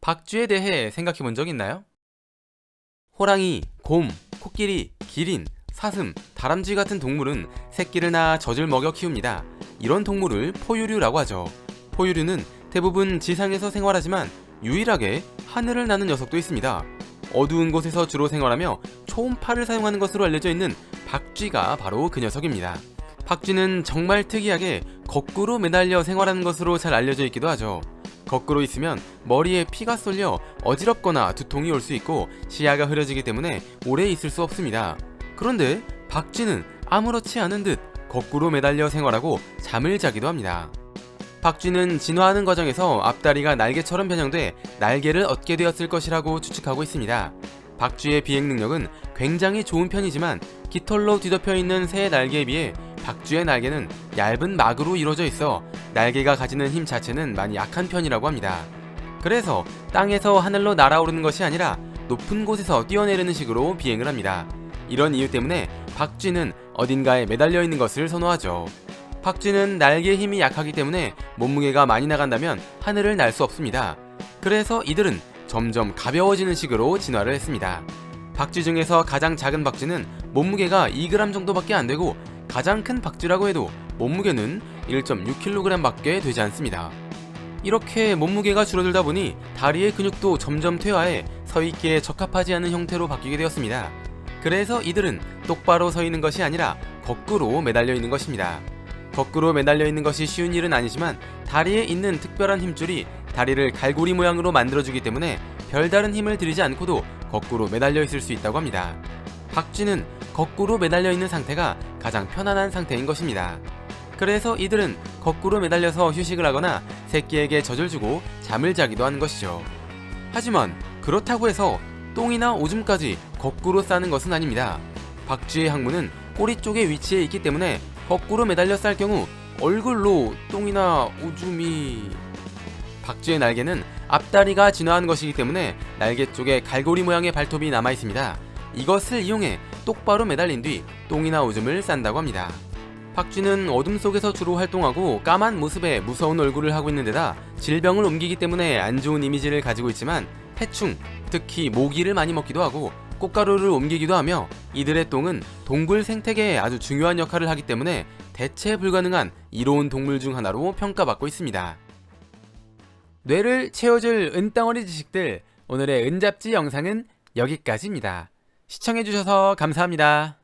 박쥐에 대해 생각해 본 적 있나요? 호랑이, 곰, 코끼리, 기린, 사슴, 다람쥐 같은 동물은 새끼를 낳아 젖을 먹여 키웁니다. 이런 동물을 포유류라고 하죠. 포유류는 대부분 지상에서 생활하지만 유일하게 하늘을 나는 녀석도 있습니다. 어두운 곳에서 주로 생활하며 초음파를 사용하는 것으로 알려져 있는 박쥐가 바로 그 녀석입니다. 박쥐는 정말 특이하게 거꾸로 매달려 생활하는 것으로 잘 알려져 있기도 하죠. 거꾸로 있으면 머리에 피가 쏠려 어지럽거나 두통이 올 수 있고 시야가 흐려지기 때문에 오래 있을 수 없습니다. 그런데 박쥐는 아무렇지 않은 듯 거꾸로 매달려 생활하고 잠을 자기도 합니다. 박쥐는 진화하는 과정에서 앞다리가 날개처럼 변형돼 날개를 얻게 되었을 것이라고 추측하고 있습니다. 박쥐의 비행 능력은 굉장히 좋은 편이지만 깃털로 뒤덮여 있는 새의 날개에 비해 박쥐의 날개는 얇은 막으로 이루어져 있어 날개가 가지는 힘 자체는 많이 약한 편이라고 합니다. 그래서 땅에서 하늘로 날아오르는 것이 아니라 높은 곳에서 뛰어내리는 식으로 비행을 합니다. 이런 이유 때문에 박쥐는 어딘가에 매달려 있는 것을 선호하죠. 박쥐는 날개의 힘이 약하기 때문에 몸무게가 많이 나간다면 하늘을 날 수 없습니다. 그래서 이들은 점점 가벼워지는 식으로 진화를 했습니다. 박쥐 중에서 가장 작은 박쥐는 몸무게가 2g 정도밖에 안 되고 가장 큰 박쥐라고 해도 몸무게는 1.6kg 밖에 되지 않습니다. 이렇게 몸무게가 줄어들다 보니 다리의 근육도 점점 퇴화해 서 있기에 적합하지 않은 형태로 바뀌게 되었습니다. 그래서 이들은 똑바로 서 있는 것이 아니라 거꾸로 매달려 있는 것입니다. 거꾸로 매달려 있는 것이 쉬운 일은 아니지만 다리에 있는 특별한 힘줄이 다리를 갈고리 모양으로 만들어주기 때문에 별다른 힘을 들이지 않고도 거꾸로 매달려 있을 수 있다고 합니다. 박쥐는 거꾸로 매달려 있는 상태가 가장 편안한 상태인 것입니다. 그래서 이들은 거꾸로 매달려서 휴식을 하거나 새끼에게 젖을 주고 잠을 자기도 하는 것이죠. 하지만 그렇다고 해서 똥이나 오줌까지 거꾸로 싸는 것은 아닙니다. 박쥐의 항문은 꼬리 쪽에 위치해 있기 때문에 거꾸로 매달려 쌀 경우 얼굴로 똥이나 오줌이... 박쥐의 날개는 앞다리가 진화한 것이기 때문에 날개 쪽에 갈고리 모양의 발톱이 남아 있습니다. 이것을 이용해 똑바로 매달린 뒤 똥이나 오줌을 싼다고 합니다. 박쥐는 어둠 속에서 주로 활동하고 까만 모습에 무서운 얼굴을 하고 있는 데다 질병을 옮기기 때문에 안 좋은 이미지를 가지고 있지만 해충, 특히 모기를 많이 먹기도 하고 꽃가루를 옮기기도 하며 이들의 똥은 동굴 생태계에 아주 중요한 역할을 하기 때문에 대체 불가능한 이로운 동물 중 하나로 평가받고 있습니다. 뇌를 채워줄 은덩어리 지식들, 오늘의 은잡지 영상은 여기까지입니다. 시청해주셔서 감사합니다.